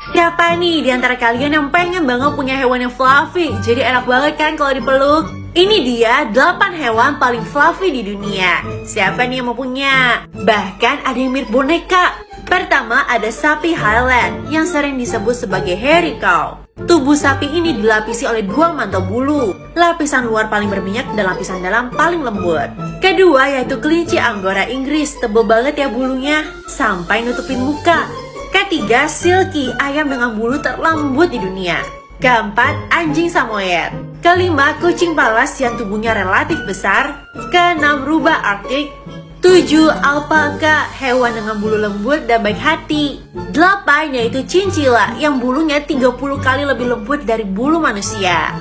Siapa nih di antara kalian yang pengen banget punya hewan yang fluffy? Jadi enak banget kan kalau dipeluk? Ini dia 8 hewan paling fluffy di dunia. Siapa nih yang mau punya? Bahkan ada yang mirip boneka. Pertama ada sapi Highland yang sering disebut sebagai hairy cow. Tubuh sapi ini dilapisi oleh 2 mantel bulu. Lapisan luar paling berminyak dan lapisan dalam paling lembut. Kedua yaitu kelinci Angora Inggris. Tebal banget ya bulunya sampai nutupin muka. Ketiga, Silky, ayam dengan bulu terlembut di dunia. Keempat, anjing Samoyed. Kelima, kucing palas yang tubuhnya relatif besar. Keenam, rubah Arctic. 7, alpaka, hewan dengan bulu lembut dan baik hati. 8, yaitu chinchilla yang bulunya 30 kali lebih lembut dari bulu manusia.